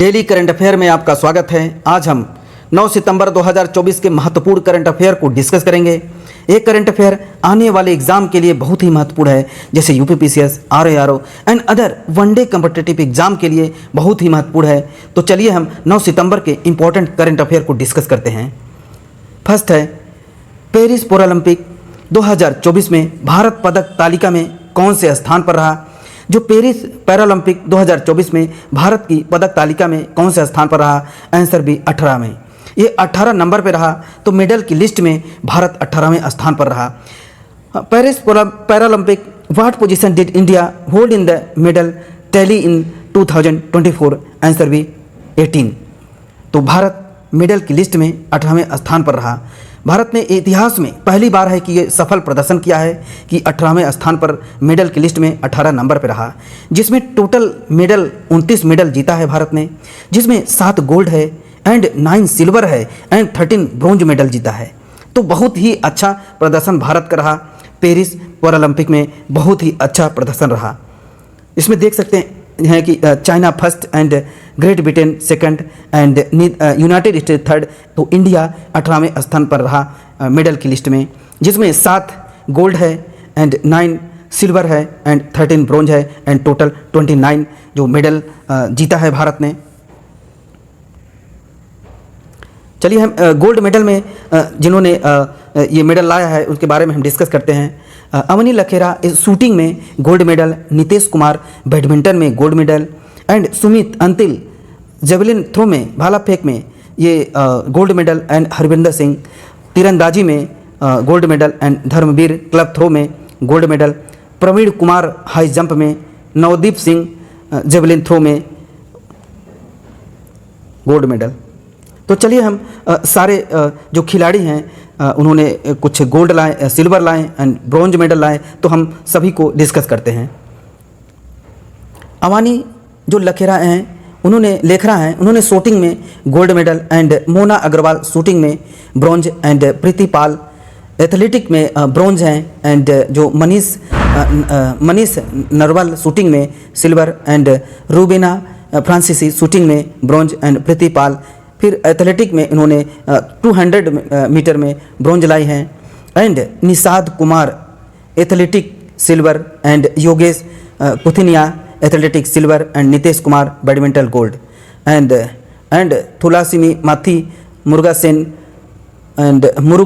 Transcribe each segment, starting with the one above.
Daily current affair में आपका स्वागत है। आज हम 9 सितंबर 2024 के महत्वपूर्ण करंट अफेयर को डिस्कस करेंगे। ये करंट अफेयर आने वाले एग्जाम के लिए बहुत ही महत्वपूर्ण है, जैसे UPPCS, RO and other one day competitive exam के लिए बहुत ही महत्वपूर्ण है। तो चलिए हम 9 सितंबर के इंपॉर्टेंट करंट अफेयर को डिस्कस करते हैं। फर्स्ट है, पेरिस पैरालंपिक 2024 में भारत पदक तालिका में कौन से स्थान पर रहा। जो पेरिस पैरालंपिक 2024 में भारत की पदक तालिका में कौन से स्थान पर रहा? आंसर बी 18 में। ये 18 नंबर पर रहा, तो मेडल की लिस्ट में भारत 18वें स्थान पर रहा। Paris Paralympic, what position did India hold in the medal tally in 2024? Answer B 18। तो भारत मेडल की लिस्ट में 18वें स्थान पर रहा। भारत ने इतिहास में पहली बार है कि ये सफल प्रदर्शन किया है कि 18वें स्थान पर मेडल की लिस्ट में 18 नंबर पर रहा, जिसमें टोटल मेडल 29 मेडल जीता है भारत ने, जिसमें 7 गोल्ड है एंड 9 सिल्वर है एंड 13 ब्रोंज मेडल जीता है। तो बहुत ही अच्छा प्रदर्शन भारत का रहा। पेरिस पैरालंपिक में बहुत ही अच्छा प्रदर्शन रहा। इसमें देख सकते हैं कि China first and great Britain second and United states third. तो इंडिया 18वें स्थान पर रहा मेडल की लिस्ट में, जिसमें 7 गोल्ड है एंड 9 सिल्वर है एंड 13 ब्रोंज है एंड टोटल 29 जो मेडल जीता है भारत ने। चलिए हम गोल्ड मेडल में जिन्होंने ये मेडल लाया है उनके बारे में हम डिस्कस करते हैं। अवनी लखेरा शूटिंग में gold medal, Nitesh Kumar badminton में gold medal and Sumit Antil javelin throw में भाला फेंक में ये gold medal and Harvinder Singh तीरंदाजी में gold medal and Dharambir club throw में gold medal, Praveen Kumar high jump में, नवदीप सिंह जेवलिन थ्रो में गोल्ड मेडल। तो चलिए हम सारे जो खिलाड़ी हैं उन्होंने कुछ गोल्ड लाए, सिल्वर लाए एंड ब्रॉन्ज मेडल लाए, तो हम सभी को डिस्कस करते हैं। अवानी जो लेखरा हैं उन्होंने शूटिंग में gold medal and Mona Agarwal shooting में bronze and Preethi Pal athletic में ब्रॉन्ज हैं एंड जो मनीष नरवाल शूटिंग में silver and Rubina Francis shooting में ब्रॉन्ज एंड प्रीति पाल। फिर एथलेटिक में इन्होंने 200 मीटर में ब्रॉन्ज लाई हैं and Nishad Kumar athletic silver and Yogesh Kathuniya athletic silver and Nitesh Kumar badminton gold and Thulasimathi मुरुग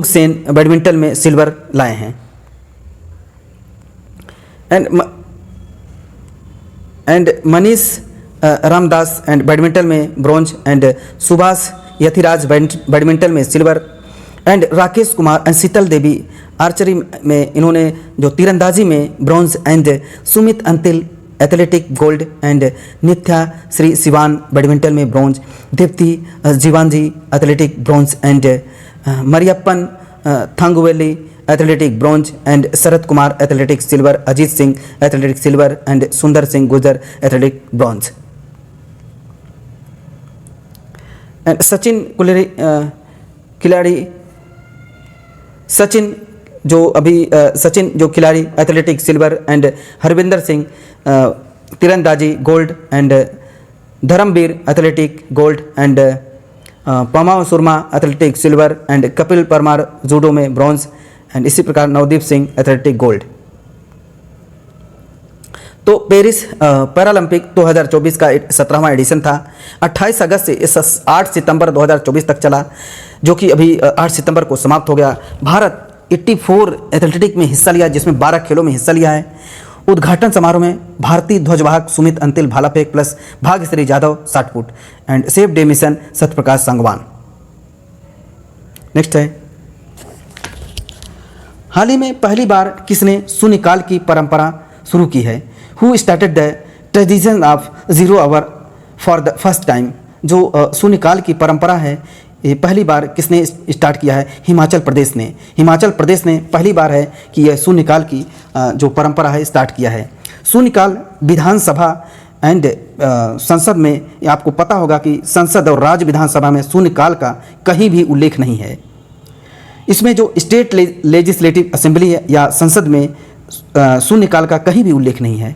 Sen badminton में सिल्वर लाए हैं and Manisha Ramadass and badminton में bronze and Subhash Yathiraj badminton में silver and Rakesh Kumar and Sheetal Devi archery में इन्होंने जो तीरंदाजी में bronze and Sumit Antil athletic gold and Nithya Sre Sivan badminton में bronze, Deepthi Jeevanji athletic bronze and Mariyappan Thangavelu athletic bronze and Sharad Kumar athletic silver, Ajeet Singh athletic silver and Sundar Singh Gurjar athletic bronze. And Sachin जो खिलाड़ी athletic silver and Harvinder Singh तीरंदाजी gold and Dharambir athletic gold and Pranav Soorma athletic silver and Kapil Parmar judo में bronze and इसी प्रकार Navdeep Singh athletic gold. तो Paris Paralympic 2024 का 17वां addition था। 28 अगस्त से 8 सितंबर 2024 तक चला, जो कि अभी 8 सितंबर को समाप्त हो गया। भारत 84 एथलेटिक में हिस्सा लिया, जिसमें 12 खेलों में हिस्सा लिया है। उद्घाटन समारोह में भारतीय ध्वजवाहक सुमित अंतिल भाला फेंक plus Bhagyashree Jadhav 60 foot and safe day mission Satyaprakash Sangwan. Next है, हाल ही में पहली बार किसने शून्यकाल की परंपरा शुरू की है? Who started the tradition of 0 hour for the first time? जो शून्यकाल की परंपरा है ये पहली बार किसने स्टार्ट किया है? हिमाचल प्रदेश ने। हिमाचल प्रदेश ने पहली बार है कि यह शून्यकाल की जो परंपरा है स्टार्ट किया है। शून्यकाल विधानसभा एंड संसद में, आपको पता होगा कि संसद और राज्य विधानसभा में शून्यकाल का कहीं भी उल्लेख नहीं है। इसमें जो स्टेट लेजिस्लेटिव असेंबली है या संसद में शून्यकाल का कहीं भी उल्लेख नहीं है।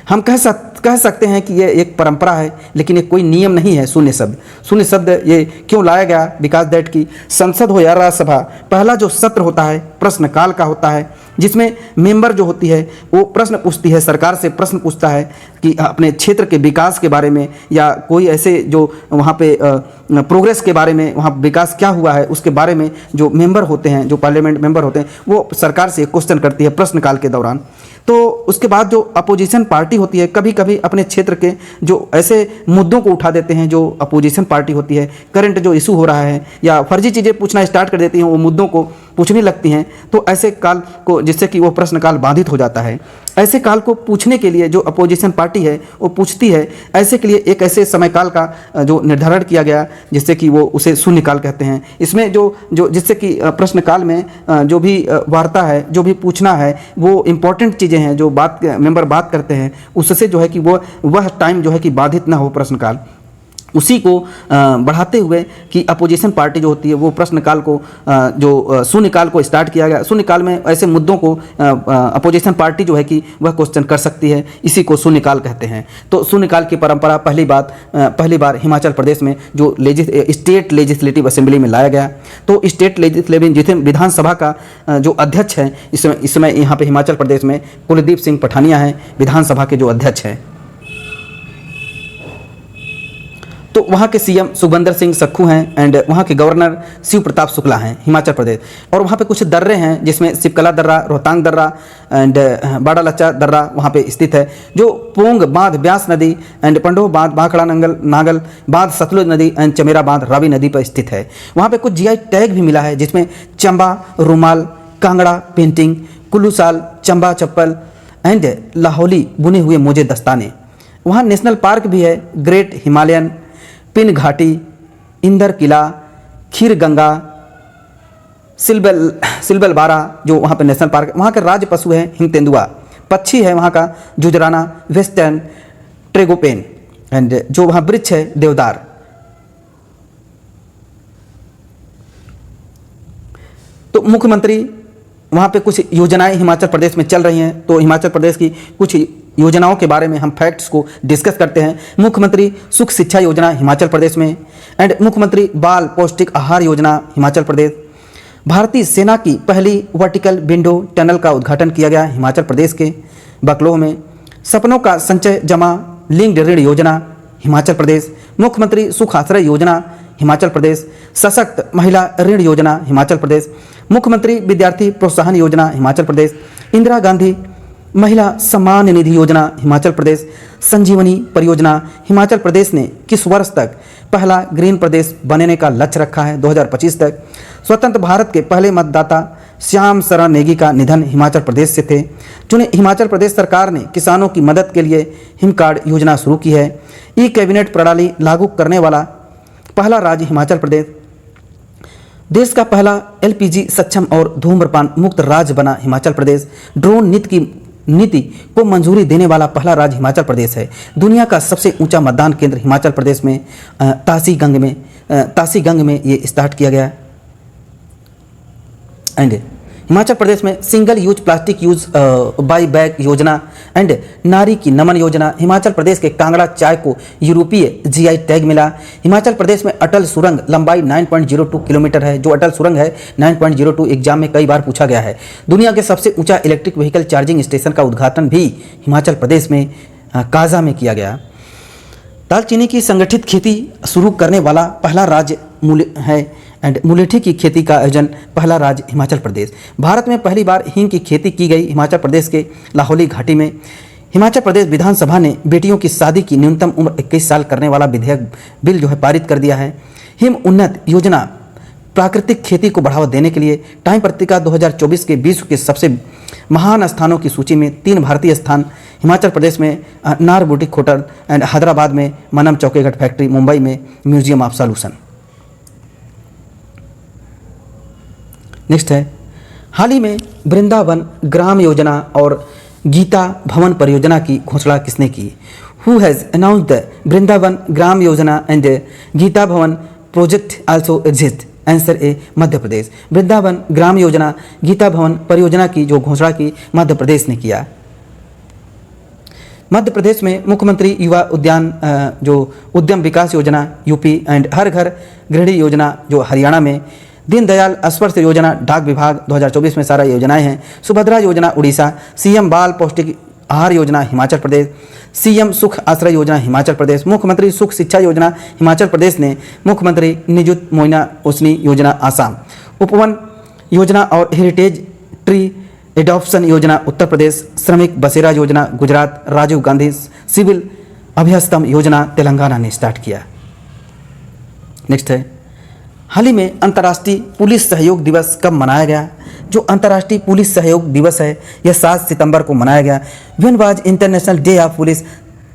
हम कह सकते हैं कि ये एक परंपरा है, लेकिन ये कोई नियम नहीं है। शून्य शब्द ये क्यों लाया गया? बिकॉज दैट की संसद हो या राज्यसभा, पहला जो सत्र होता है प्रश्नकाल का होता है, जिसमें मेंबर जो होती है वो प्रश्न पूछती है, सरकार से प्रश्न पूछता है कि अपने क्षेत्र के विकास के बारे में या कोई ऐसे जो वहाँ पे प्रोग्रेस के बारे में, वहाँ विकास क्या हुआ है उसके बारे में जो मेंबर होते हैं, जो पार्लियामेंट मेंबर होते हैं, वो सरकार से क्वेश्चन करती है प्रश्नकाल के दौरान। तो उसके बाद जो अपोजिशन पार्टी होती है कभी कभी अपने क्षेत्र के जो ऐसे मुद्दों को उठा देते हैं, जो अपोजिशन पार्टी होती है, करंट जो इशू हो रहा है या फर्जी चीज़ें पूछना स्टार्ट कर देती हैं, वो मुद्दों को पूछने लगती हैं, तो ऐसे काल को, जिससे कि वो प्रश्नकाल बाधित हो जाता है। ऐसे काल को पूछने के लिए जो अपोजिशन पार्टी है वो पूछती है, ऐसे के लिए एक ऐसे समय काल का जो निर्धारण किया गया जिससे कि वो उसे शून्यकाल कहते हैं। इसमें जो जिससे कि प्रश्नकाल में जो भी वार्ता है, जो भी पूछना है, वो इम्पोर्टेंट चीज़ें हैं जो मेंबर बात करते हैं, उससे जो है कि वह टाइम जो है कि बाधित ना हो प्रश्नकाल, उसी को बढ़ाते हुए कि अपोजिशन पार्टी जो होती है वो प्रश्नकाल को जो शून्यकाल को स्टार्ट किया गया। शून्यकाल में ऐसे मुद्दों को अपोजिशन पार्टी जो है कि वह क्वेश्चन कर सकती है, इसी को शून्यकाल कहते हैं। तो शून्यकाल की परंपरा पहली बार हिमाचल प्रदेश में जो स्टेट लेजिस्लेटिव असेंबली में लाया गया। तो स्टेट लेजिस्लेटिव विधानसभा का जो अध्यक्ष है, इसमें यहाँ पे हिमाचल प्रदेश में कुलदीप सिंह पठानिया हैं विधानसभा के जो अध्यक्ष हैं। तो वहाँ के सीएम सुखविंदर सिंह सक्खू हैं एंड वहाँ के गवर्नर शिव प्रताप शुक्ला हैं हिमाचल प्रदेश। और वहाँ पे कुछ दर्रे हैं जिसमें सिपकला दर्रा, रोहतांग दर्रा एंड बाड़ा लच्चा दर्रा वहाँ पे स्थित है, जो पोंग बांध ब्यास नदी एंड पंडो बांध भाखड़ा नागल बांध सतलुज नदी एंड चमेरा बांध रावी नदी पर स्थित है। वहाँ पे कुछ जीआई टैग भी मिला है जिसमें चंबा रुमाल, कांगड़ा पेंटिंग, कुल्लू साल, चंबा चप्पल एंड लाहौली बुने हुए मोजे दस्ताने। वहाँ नेशनल पार्क भी है, ग्रेट हिमालयन, पिन घाटी, इंदर किला, खीर गंगा, सिलबल बारा जो वहाँ पे नेशनल पार्क। वहाँ का राज्य पशु है हिम तेंदुआ, पक्षी है वहाँ का जुजराना, वेस्टर्न ट्रेगोपेन एंड जो वहाँ वृक्ष है देवदार। तो मुख्यमंत्री वहाँ पे कुछ योजनाएं हिमाचल प्रदेश में चल रही हैं, तो हिमाचल प्रदेश की कुछ योजनाओं के बारे में हम फैक्ट्स को डिस्कस करते हैं। मुख्यमंत्री सुख शिक्षा योजना हिमाचल प्रदेश में एंड मुख्यमंत्री बाल पौष्टिक आहार योजना हिमाचल प्रदेश। भारतीय सेना की पहली वर्टिकल विंडो टनल का उद्घाटन किया गया हिमाचल प्रदेश के बकलोह में। सपनों का संचय जमा लिंक्ड ऋण योजना हिमाचल प्रदेश। मुख्यमंत्री सुख आश्रय योजना हिमाचल प्रदेश। सशक्त महिला ऋण योजना हिमाचल प्रदेश। मुख्यमंत्री विद्यार्थी प्रोत्साहन योजना हिमाचल प्रदेश। इंदिरा गांधी महिला सम्मान निधि योजना हिमाचल प्रदेश। संजीवनी परियोजना हिमाचल प्रदेश ने किस वर्ष तक पहला ग्रीन प्रदेश बनने का लक्ष्य रखा है? 2025 तक। स्वतंत्र भारत के पहले मतदाता श्याम शरण नेगी का निधन हिमाचल प्रदेश से थे, जिन्हें हिमाचल प्रदेश सरकार ने किसानों की मदद के लिए हिम कार्ड योजना शुरू की है। ई कैबिनेट प्रणाली लागू करने वाला पहला राज्य हिमाचल प्रदेश। देश का पहला एलपीजी सक्षम और धूम्रपान मुक्त राज्य बना हिमाचल प्रदेश। ड्रोन नीति को मंजूरी देने वाला पहला राज्य हिमाचल प्रदेश है। दुनिया का सबसे ऊंचा मतदान केंद्र हिमाचल प्रदेश में तासीगंग में ये स्टार्ट किया गया एंड हिमाचल प्रदेश में single use plastic use by bag योजना एंड नारी की नमन योजना। हिमाचल प्रदेश के कांगड़ा चाय को यूरोपीय जीआई टैग मिला। हिमाचल प्रदेश में अटल सुरंग लंबाई 9.02 किलोमीटर है। जो अटल सुरंग है 9.02 एग्जाम में कई बार पूछा गया है। दुनिया के सबसे ऊंचा इलेक्ट्रिक व्हीकल चार्जिंग स्टेशन का उद्घाटन भी हिमाचल प्रदेश में काजा में किया गया। दालचीनी की संगठित खेती शुरू करने वाला पहला राज्य है एंड मुलेठी की खेती का आयोजन पहला राज्य हिमाचल प्रदेश। भारत में पहली बार हींग की खेती की गई हिमाचल प्रदेश के लाहौली घाटी में। हिमाचल प्रदेश विधानसभा ने बेटियों की शादी की न्यूनतम उम्र 21 साल करने वाला विधेयक बिल जो है पारित कर दिया है। हिम उन्नत योजना प्राकृतिक खेती को बढ़ावा देने के लिए टाइम पत्रिका 2024 के विश्व के सबसे महान स्थानों की सूची में 3 भारतीय स्थान हिमाचल प्रदेश में नारबुटिक होटल एंड हैदराबाद में मनम चौकीगढ़ फैक्ट्री, मुंबई में म्यूजियम ऑफ सॉल्यूशन। नेक्स्ट है, हाल ही में वृंदावन ग्राम योजना और गीता भवन परियोजना की घोषणा किसने की? Who has announced the Vrindavan Gram Yojana and Geeta Bhavan project also exist? Answer A Madhya Pradesh. Vrindavan Gram Yojana Geeta भवन परियोजना की जो घोषणा की मध्य प्रदेश ने किया। मध्य प्रदेश में मुख्यमंत्री युवा उद्यान जो उद्यम विकास योजना यूपी एंड हर घर गृहिणी योजना जो हरियाणा में, दीनदयाल स्पर्श योजना डाक विभाग 2024 में सारा योजनाएं हैं, सुभद्रा योजना उड़ीसा, सीएम बाल पौष्टिक आहार योजना हिमाचल प्रदेश, सीएम सुख आश्रय योजना हिमाचल प्रदेश, मुख्यमंत्री सुख शिक्षा योजना हिमाचल प्रदेश ने, मुख्यमंत्री निजुत मोइना ओसनी योजना आसाम, उपवन योजना और हेरिटेज ट्री एडॉप्शन योजना उत्तर प्रदेश, श्रमिक बसेरा योजना गुजरात, राजीव गांधी सिविल अभ्यस्तम योजना तेलंगाना ने स्टार्ट किया। नेक्स्ट है, हाल ही में अंतर्राष्ट्रीय पुलिस सहयोग दिवस कब मनाया गया? जो अंतर्राष्ट्रीय पुलिस सहयोग दिवस है यह 7 सितंबर को मनाया गया। When was international day of police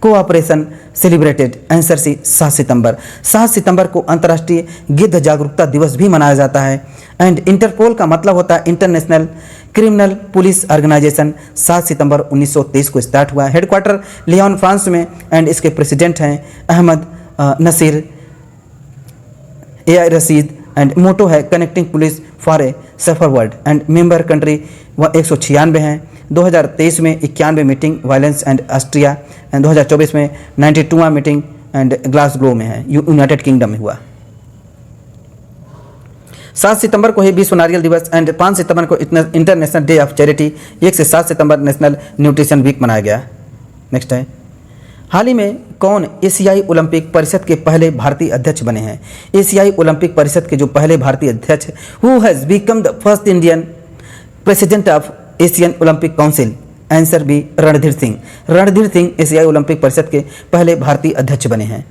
cooperation celebrated? Answer C 7 सितंबर। 7 सितंबर को अंतर्राष्ट्रीय गिद्ध जागरूकता दिवस भी मनाया जाता है। एंड इंटरपोल का मतलब होता है इंटरनेशनल क्रिमिनल पुलिस ऑर्गेनाइजेशन। 7 सितंबर 1923 को स्टार्ट हुआ। हेडक्वार्टर लियोन फ्रांस में एंड इसके प्रेसिडेंट हैं अहमद नसीर AI रशीद एंड मोटो है connecting police for a suffer world and member country 196 हैं। 2023 में 91 meeting violence and Austria and 2024 में 92वां मीटिंग एंड ग्लासगो में है, यूनाइटेड किंगडम में हुआ। 7 सितंबर को है विश्व नारियल दिवस एंड 5 सितंबर को इंटरनेशनल डे ऑफ चैरिटी। 1 से 7 सितंबर नेशनल न्यूट्रिशन वीक मनाया गया। नेक्स्ट है, हाल ही में कौन एशियाई ओलंपिक परिषद के पहले भारतीय अध्यक्ष बने हैं? एशियाई ओलंपिक परिषद के जो पहले भारतीय अध्यक्ष, who has become the first Indian president of Asian Olympic Council? Answer B Randhir Singh. Randhir Singh एशियाई ओलंपिक परिषद के पहले भारतीय अध्यक्ष बने हैं।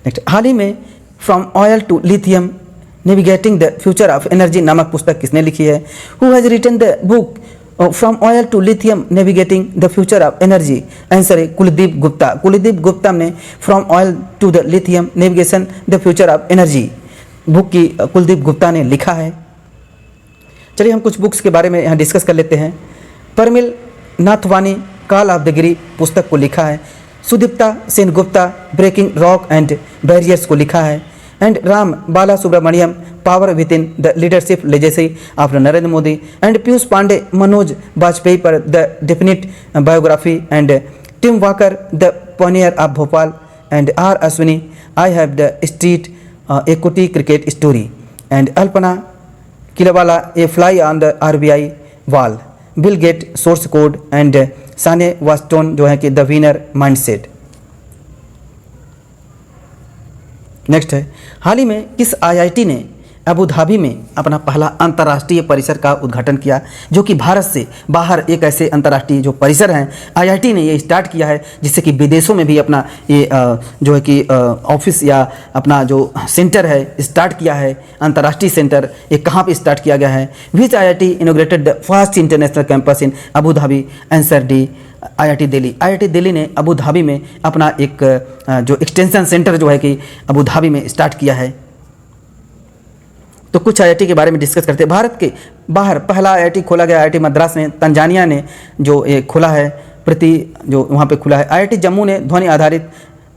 नेक्स्ट, हाल ही में from oil to lithium navigating the future of energy नामक पुस्तक किसने लिखी है? Who has written the book from oil to lithium navigating the future of energy? Answer है कुलदीप गुप्ता। कुलदीप गुप्ता ने from oil to the lithium navigation the future of energy book की कुलदीप गुप्ता ने लिखा है। चलिए हम कुछ बुक्स के बारे में यहाँ डिस्कस कर लेते हैं। Parimal Nathwani call of the Gir पुस्तक को लिखा है। Sudeepta Sen Gupta breaking rock and barriers को लिखा है। And Ram Bala Subramaniam power within the leadership legacy of Narendra Modi. And Piyush Pandey Manoj Bajpayee पर the definite biography. And Tim Walker the pioneer of Bhopal. And R Ashwin I have the street equity cricket story. And Alpana Kilawala a fly on the RBI wall. Bill Gates source code. And साने वास्टोन जो है कि the winner mindset. Next है, हाल ही में किस IIT ने अबू धाबी में अपना पहला अंतर्राष्ट्रीय परिसर का उद्घाटन किया? जो कि भारत से बाहर एक ऐसे अंतर्राष्ट्रीय जो परिसर हैं IIT ने ये स्टार्ट किया है, जिससे कि विदेशों में भी अपना ये जो है कि ऑफिस या अपना जो सेंटर है स्टार्ट किया है। अंतर्राष्ट्रीय सेंटर ये कहाँ पे स्टार्ट किया गया है? विच IIT inaugurated the first international campus in Abu Dhabi? Answer D IIT Delhi. IIT Delhi ने अबू धाबी में अपना एक जो एक्सटेंशन सेंटर जो है कि अबू धाबी में स्टार्ट किया है। तो कुछ IIT के बारे में डिस्कस करते हैं। भारत के बाहर पहला IIT खोला गया IIT मद्रास ने, तंजानिया ने जो ये खोला है प्रति जो वहाँ पे खुला है। IIT जम्मू ने ध्वनि आधारित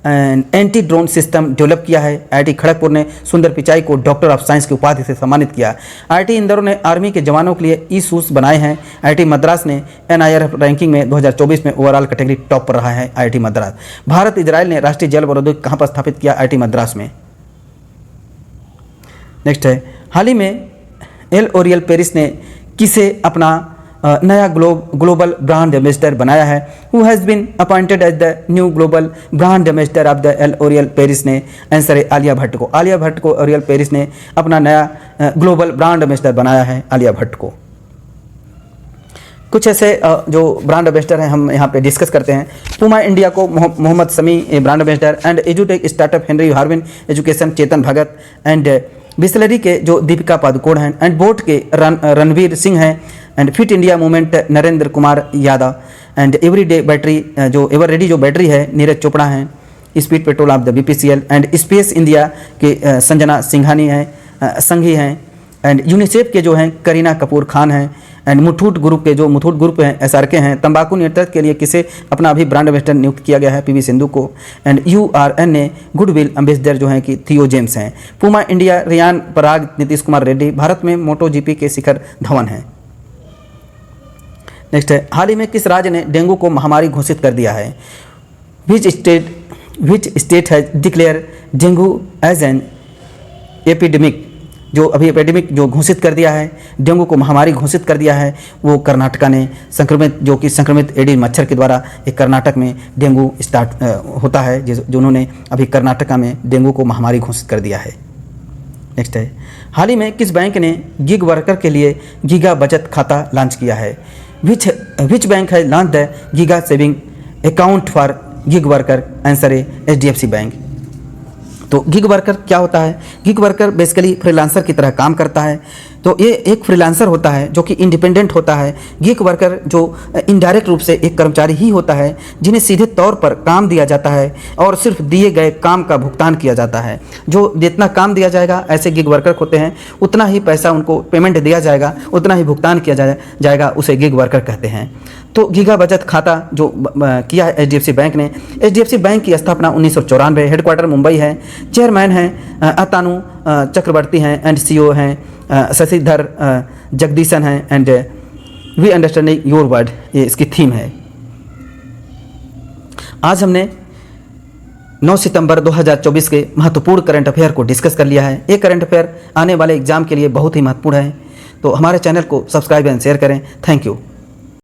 एंटी ड्रोन सिस्टम डेवलप किया है। IIT खड़गपुर ने सुंदर पिचाई को डॉक्टर ऑफ साइंस की उपाधि से सम्मानित किया। IIT इंदौर ने आर्मी के जवानों के लिए ई-शूज बनाए हैं। IIT मद्रास ने NIRF रैंकिंग में 2024 में ओवरऑल कैटेगरी टॉप पर रहा है IIT मद्रास। भारत इजराइल ने राष्ट्रीय जल प्रौद्योगिकी कहाँ पर स्थापित किया? IIT मद्रास में। नेक्स्ट है, हाल ही में L'Oréal पेरिस ने किसे अपना नया ग्लोबल ब्रांड एम्बेसडर बनाया है? Who has been appointed as the new global brand ambassador of the L'Oréal Paris ने? आंसर है आलिया भट्ट को। आलिया भट्ट को L'Oréal पेरिस ने अपना नया ग्लोबल ब्रांड एम्बेसडर बनाया है, आलिया भट्ट को। कुछ ऐसे जो ब्रांड एम्बेसडर हैं हम यहाँ पे डिस्कस करते हैं। पुमा इंडिया को Mohammed Shami brand ambassador. And एजुटेक startup Henry Harvin education Chetan Bhagat. And Bisleri के जो दीपिका पादुकोण हैं। एंड बोट के रणवीर सिंह हैं। And fit India movement Narendra Kumar Yadav. And everyday battery जो एवर रेडी जो बैटरी है नीरज चोपड़ा हैं। Speed petrol of the BPCL। And space India के संजना सिंघानी हैं संघी हैं। एंड यूनिसेफ के जो हैं करीना कपूर खान हैं। एंड मुथूट ग्रुप के जो मुथूट ग्रुप हैं SRK हैं। तंबाकू नियंत्रण के लिए किसे अपना अभी ब्रांड एम्बेसडर नियुक्त किया गया है? PV सिंधु को। एंड URN ने गुडविल एम्बेसडर जो हैं कि थियो जेम्स हैं। पुमा इंडिया रियान पराग नीतीश कुमार रेड्डी। भारत में MotoGP के शिखर धवन हैं। नेक्स्ट है, हाल ही में किस राज्य ने डेंगू को महामारी घोषित कर दिया है? Which state has declare dengue as an epidemic? जो अभी एपिडेमिक जो घोषित कर दिया है, डेंगू को महामारी घोषित कर दिया है, वो कर्नाटका ने संक्रमित एडिस मच्छर के द्वारा एक कर्नाटक में डेंगू स्टार्ट होता है, जो उन्होंने अभी कर्नाटका में डेंगू को महामारी घोषित कर दिया है। नेक्स्ट है, हाल ही में किस बैंक ने गिग वर्कर के लिए गीगा बचत खाता लॉन्च किया है? विच बैंक है launch the giga saving account for gig worker? Answer है HDFC बैंक। तो गिग वर्कर क्या होता है? गिग वर्कर बेसिकली फ्रीलांसर की तरह काम करता है। तो ये एक फ्रीलांसर होता है जो कि इंडिपेंडेंट होता है। गिग वर्कर जो इनडायरेक्ट रूप से एक कर्मचारी ही होता है जिन्हें सीधे तौर पर काम दिया जाता है और सिर्फ दिए गए काम का भुगतान किया जाता है। जो जितना काम दिया जाएगा ऐसे गिग वर्कर होते हैं, उतना ही पैसा उनको पेमेंट दिया जाएगा, उतना ही भुगतान किया जाएगा, उसे गिग वर्कर कहते हैं। तो गीगा बचत खाता जो किया है HDFC बैंक ने, HDFC बैंक की स्थापना 1994, हेडक्वार्टर मुंबई है, चेयरमैन हैं अतानु चक्रवर्ती हैं एंड CEO हैं शशिधर जगदीशन हैं and we understanding your word, ये इसकी थीम है। आज हमने 9 सितंबर 2024 के महत्वपूर्ण करंट अफेयर को डिस्कस कर लिया है। ये करंट अफेयर आने वाले एग्जाम के लिए बहुत ही महत्वपूर्ण है, तो हमारे चैनल को सब्सक्राइब एंड शेयर करें। Thank you.